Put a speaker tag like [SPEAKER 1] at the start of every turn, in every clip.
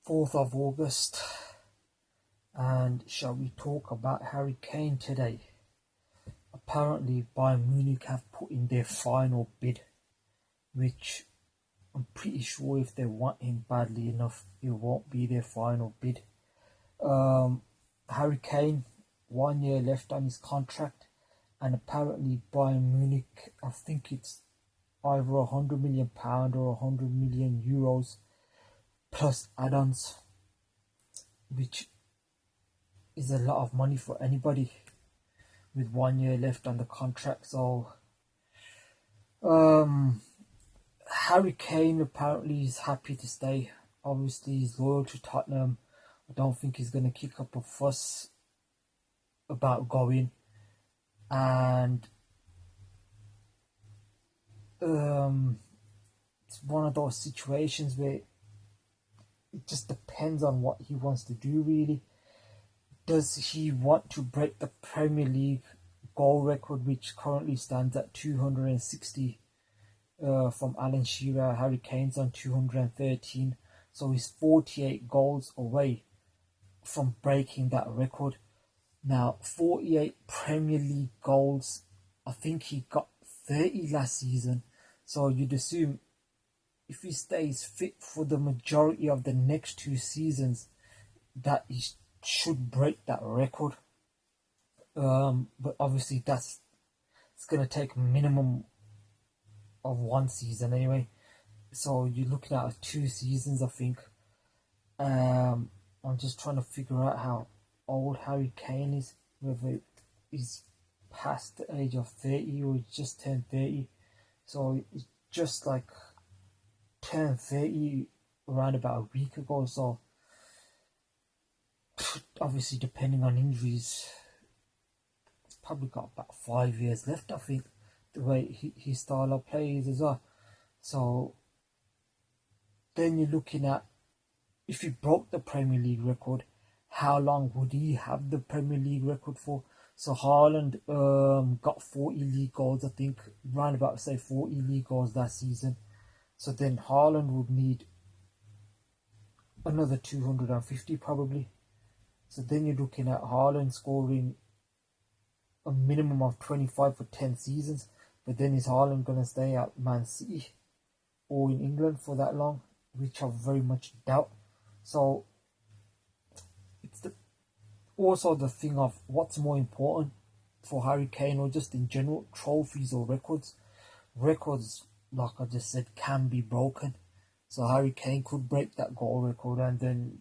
[SPEAKER 1] 4th of August, and shall we talk about Harry Kane today? Apparently Bayern Munich have put in their final bid, which I'm pretty sure if they want him badly enough, it won't be their final bid. Harry Kane, 1 year left on his contract, and apparently Bayern Munich, I think it's either £100 million or €100 million plus add-ons, which is a lot of money for anybody with 1 year left on the contract. So Harry Kane apparently is happy to stay. Obviously he's loyal to Tottenham. I don't think he's going to kick up a fuss about going, and it's one of those situations where it just depends on what he wants to do, really. Does he want to break the Premier League goal record, which currently stands at 260 from Alan Shearer? Harry Kane's on 213, so he's 48 goals away from breaking that record. Now, 48 Premier League goals, I think he got 30 last season, so you'd assume if he stays fit for the majority of the next 2 seasons that he should break that record. But obviously it's going to take a minimum of 1 season anyway, so you're looking at 2 seasons, I think. I'm just trying to figure out how old Harry Kane is, whether he's past the age of 30 or he's just turned 30. So it's just like turned 30 around about a week ago, so obviously depending on injuries, he's probably got about 5 years left, I think, the way his style of play is as well. So then you're looking at, if he broke the Premier League record, how long would he have the Premier League record for? So Haaland got 40 league goals, I think, round about, say, 40 league goals last season. So then Haaland would need another 250 probably. So then you're looking at Haaland scoring a minimum of 25 for 10 seasons. But then is Haaland going to stay at Man City or in England for that long? Which I very much doubt. So it's also the thing of what's more important for Harry Kane, or just in general, trophies or records. Records, like I just said, can be broken. So Harry Kane could break that goal record, and then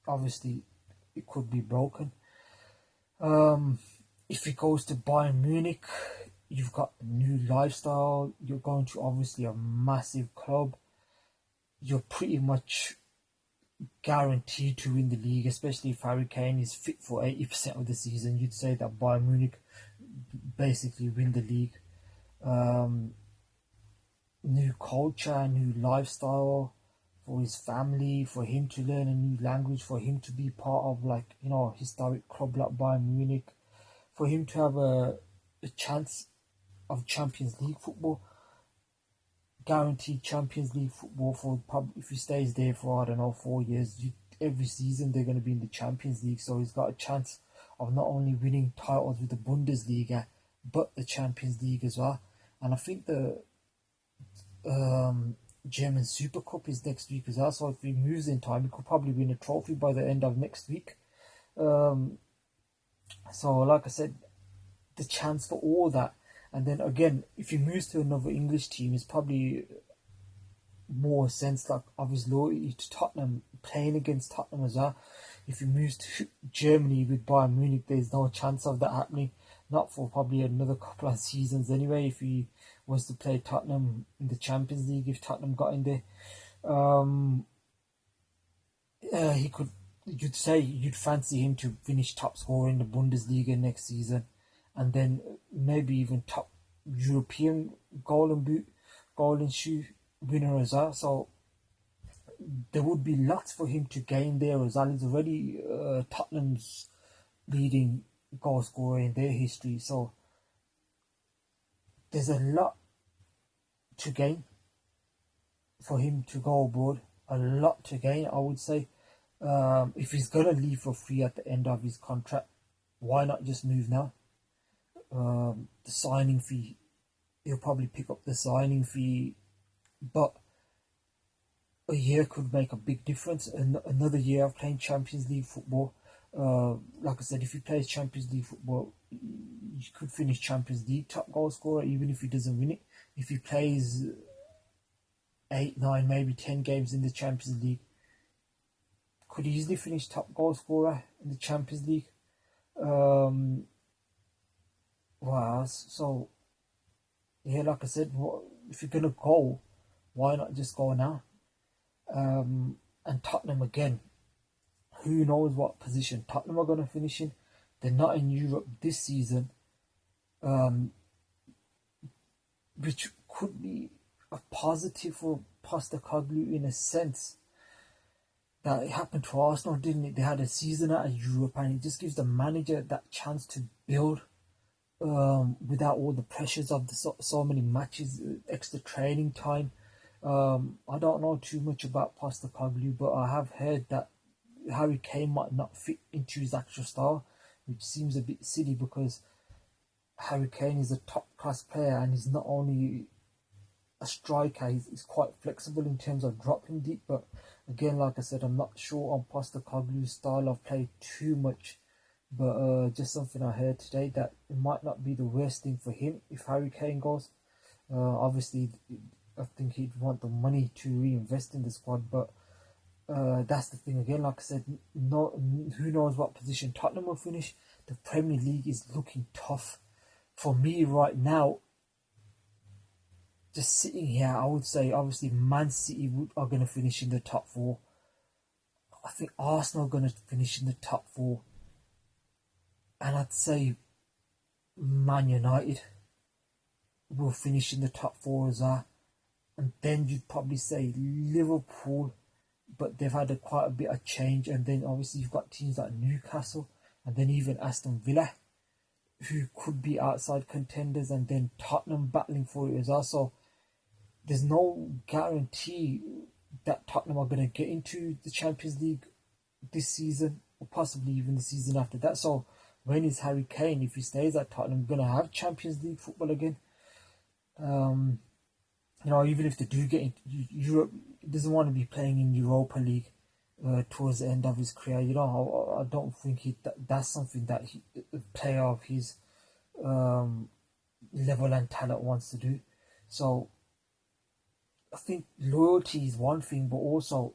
[SPEAKER 1] obviously it could be broken. If he goes to Bayern Munich, you've got a new lifestyle. You're going to obviously a massive club. You're pretty much guaranteed to win the league, especially if Harry Kane is fit for 80% of the season. You'd say that Bayern Munich basically win the league. New culture, new lifestyle for his family, for him to learn a new language, for him to be part of, like, historic club like Bayern Munich, for him to have a chance of Champions League football, guaranteed Champions League football for if he stays there for, I don't know, 4 years. Every season they're going to be in the Champions League, so he's got a chance of not only winning titles with the Bundesliga but the Champions League as well. And I think the German Super Cup is next week as well, so if he moves in time, he could probably win a trophy by the end of next week. So like I said, the chance for all that. And then again, if he moves to another English team, it's probably more sense like of his loyalty to Tottenham, playing against Tottenham as well. If he moves to Germany with Bayern Munich, there's no chance of that happening. Not for probably another couple of seasons anyway, if he was to play Tottenham in the Champions League, if Tottenham got in there. You'd fancy him to finish top scorer in the Bundesliga next season, and then maybe even top European golden shoe winner as well. So there would be lots for him to gain there as well. He's already Tottenham's leading goal scorer in their history, so there's a lot to gain for him to go abroad. a lot to gain, I would say. If he's gonna leave for free at the end of his contract, why not just move now? The signing fee, he'll probably pick up the signing fee, but a year could make a big difference. And another year of playing Champions League football. Like I said, if he plays Champions League football, he could finish Champions League top goal scorer, even if he doesn't win it. If he plays 8, 9, maybe 10 games in the Champions League, could easily finish top goal scorer in the Champions League. Wow, so yeah, like I said, if you're gonna go, why not just go now? And Tottenham again, who knows what position Tottenham are gonna finish in? They're not in Europe this season, which could be a positive for Postecoglou in a sense. That it happened to Arsenal, didn't it? They had a season out of Europe, and it just gives the manager that chance to build without all the pressures of so many matches, extra training time. I don't know too much about Postecoglou, but I have heard that Harry Kane might not fit into his actual style, which seems a bit silly because Harry Kane is a top class player and he's not only a striker, he's quite flexible in terms of dropping deep. But again, like I said, I'm not sure on Postecoglou's style of play too much. But just something I heard today that it might not be the worst thing for him if Harry Kane goes. Obviously, I think he'd want the money to reinvest in the squad, but that's the thing again. Like I said, who knows what position Tottenham will finish. The Premier League is looking tough for me right now. Just sitting here, I would say obviously Man City are going to finish in the top 4. I think Arsenal are going to finish in the top 4. And I'd say Man United will finish in the top 4 as well. And then you'd probably say Liverpool, but they've had quite a bit of change. And then obviously you've got teams like Newcastle and then even Aston Villa, who could be outside contenders, and then Tottenham battling for it as well. So there's no guarantee that Tottenham are going to get into the Champions League this season, or possibly even the season after that. So when is Harry Kane, if he stays at Tottenham, going to have Champions League football again? Even if they do get into Europe, he doesn't want to be playing in Europa League towards the end of his career. I don't think that's something that a player of his level and talent wants to do. So I think loyalty is one thing, but also,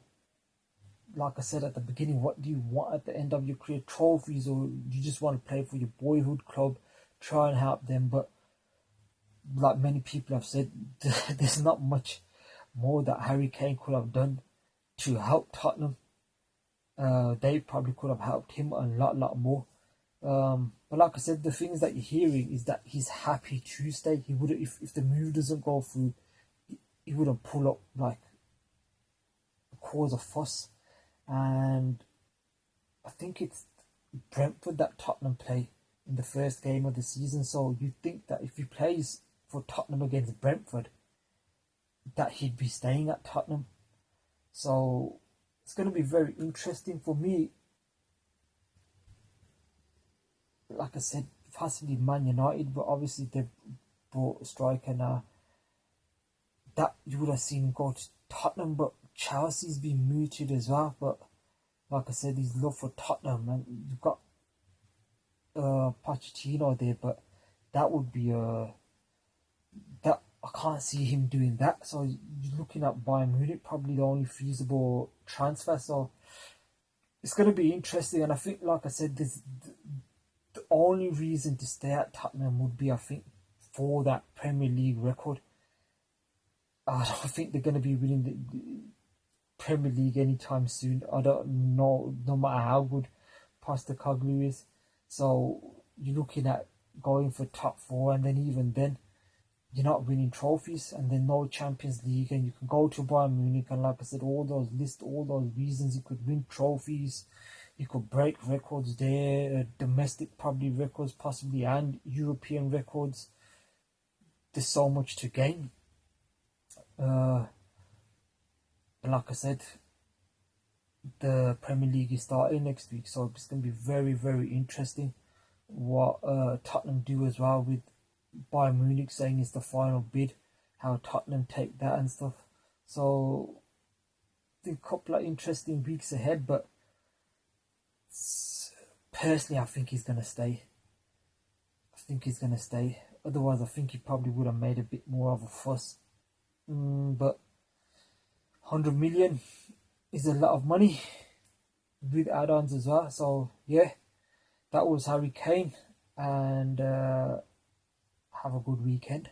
[SPEAKER 1] like I said at the beginning, what do you want at the end of your career? Trophies, or you just want to play for your boyhood club, try and help them? But like many people have said, there's not much more that Harry Kane could have done to help Tottenham. They probably could have helped him a lot more. But like I said, the things that you're hearing is that he's happy to stay. He would, if the move doesn't go through, he wouldn't pull up like cause a fuss. And I think it's Brentford that Tottenham play in the first game of the season. So you think that if he plays for Tottenham against Brentford, that he'd be staying at Tottenham. So it's going to be very interesting for me. Like I said, possibly Man United, but obviously they've brought a striker now. That you would have seen him go to Tottenham, but Chelsea's been mooted as well. But like I said, his love for Tottenham, and you've got Pochettino there, but that would be that I can't see him doing that. So you're looking at Bayern Munich, probably the only feasible transfer. So it's going to be interesting, and I think, like I said, the only reason to stay at Tottenham would be, I think, for that Premier League record. I don't think they're going to be winning the Premier League anytime soon. I don't know, no matter how good Postecoglou is. So you're looking at going for top 4, and then even then, you're not winning trophies, and then no Champions League, and you can go to Bayern Munich, and like I said, all those reasons you could win trophies, you could break records there, domestic probably records possibly, and European records. There's so much to gain. And like I said, the Premier League is starting next week, so it's going to be very, very interesting what Tottenham do as well, with Bayern Munich saying it's the final bid, how Tottenham take that and stuff. So I think a couple of interesting weeks ahead, but personally I think he's going to stay. Otherwise I think he probably would have made a bit more of a fuss. But 100 million is a lot of money with add-ons as well. So yeah, that was Harry Kane, and have a good weekend.